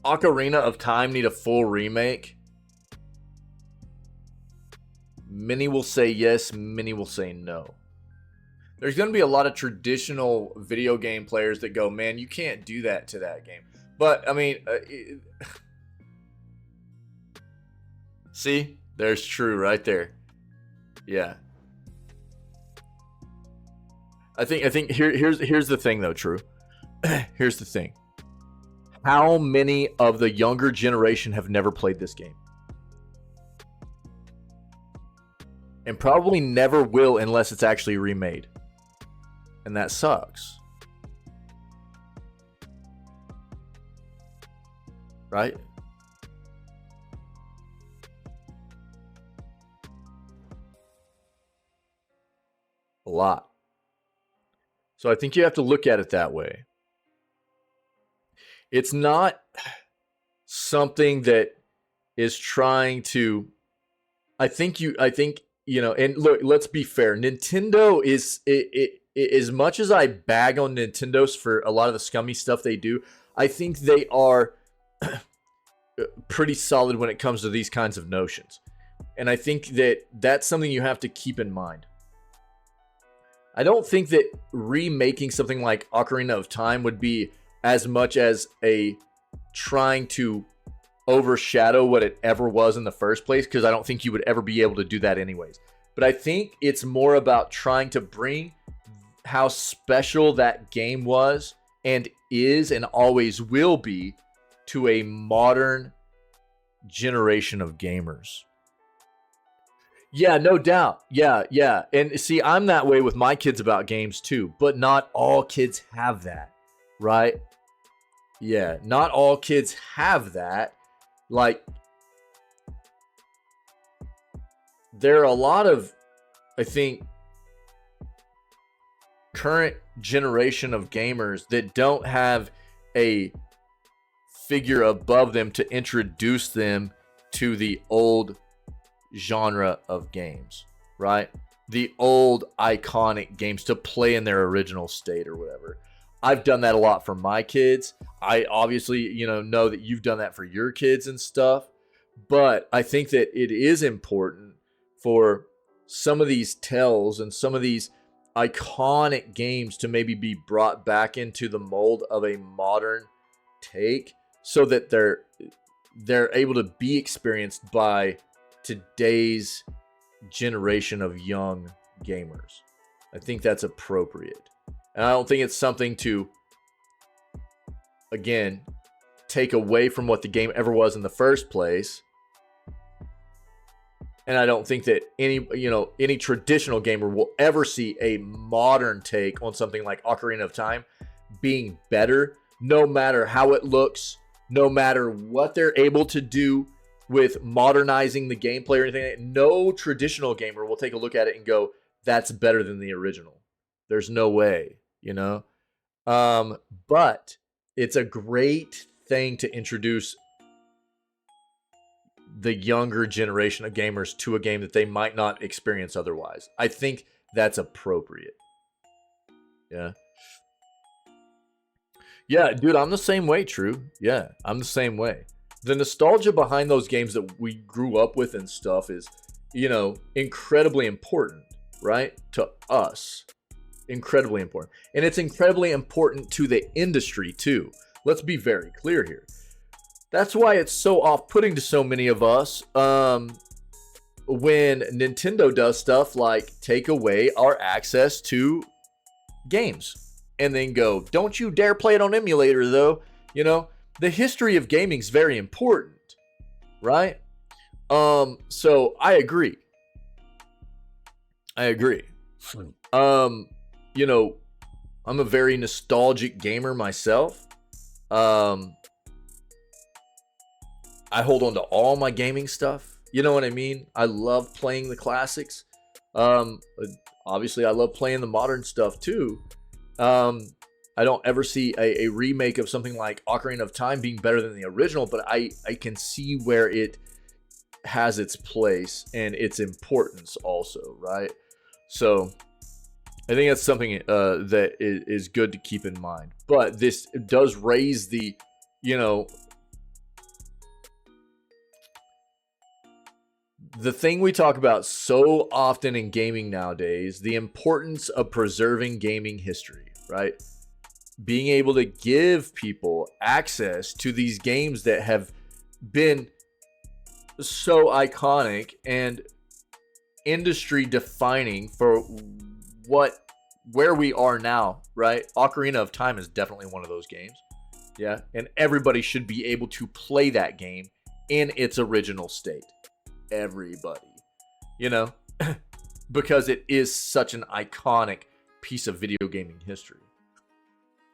Ocarina of Time need a full remake? Many will say yes, many will say no. There's going to be a lot of traditional video game players that go, man, you can't do that to that game. But, I mean, see? There's true right there. Yeah. I think here's the thing though, True. Here's the thing. How many of the younger generation have never played this game? And probably never will unless it's actually remade. And that sucks. Right? A lot. So I think you have to look at it that way. It's not something that is trying to, I think, you know, and look, let's be fair. Nintendo is, as much as I bag on Nintendo's for a lot of the scummy stuff they do, I think they are pretty solid when it comes to these kinds of notions. And I think that that's something you have to keep in mind. I don't think that remaking something like Ocarina of Time would be as much as a trying to overshadow what it ever was in the first place, because I don't think you would ever be able to do that anyways. But I think it's more about trying to bring how special that game was and is and always will be to a modern generation of gamers. Yeah, no doubt. Yeah. And see, I'm that way with my kids about games too, but not all kids have that, right? Yeah, not all kids have that. Like, there are a lot of, I think, current generation of gamers that don't have a figure above them to introduce them to the old genre of games, right? The old iconic games to play in their original state or whatever. I've done that a lot for my kids. I obviously, know that you've done that for your kids and stuff. But I think that it is important for some of these tells and some of these iconic games to maybe be brought back into the mold of a modern take, so that they're able to be experienced by today's generation of young gamers. I think that's appropriate. And I don't think it's something to, again, take away from what the game ever was in the first place. And I don't think that any traditional gamer will ever see a modern take on something like Ocarina of Time being better, no matter how it looks, no matter what they're able to do with modernizing the gameplay or anything. No traditional gamer will take a look at it and go, that's better than the original. There's no way, but it's a great thing to introduce the younger generation of gamers to a game that they might not experience otherwise. I think that's appropriate. Yeah. Yeah, dude, I'm the same way, True. Yeah, I'm the same way. The nostalgia behind those games that we grew up with and stuff is, incredibly important, right? To us. Incredibly important. And it's incredibly important to the industry, too. Let's be very clear here. That's why it's so off-putting to so many of us when Nintendo does stuff like take away our access to games and then go, don't you dare play it on emulator, though. The history of gaming is very important, right? So I agree. I'm a very nostalgic gamer myself. I hold on to all my gaming stuff. You know what I mean? I love playing the classics. Obviously, I love playing the modern stuff too. I don't ever see a remake of something like Ocarina of Time being better than the original, but I can see where it has its place and its importance also, right? So I think that's something that is good to keep in mind. But this does raise the, the thing we talk about so often in gaming nowadays, the importance of preserving gaming history, right? Being able to give people access to these games that have been so iconic and industry defining for where we are now, right? Ocarina of Time is definitely one of those games. Yeah, and everybody should be able to play that game in its original state. Everybody, you know, because it is such an iconic piece of video gaming history.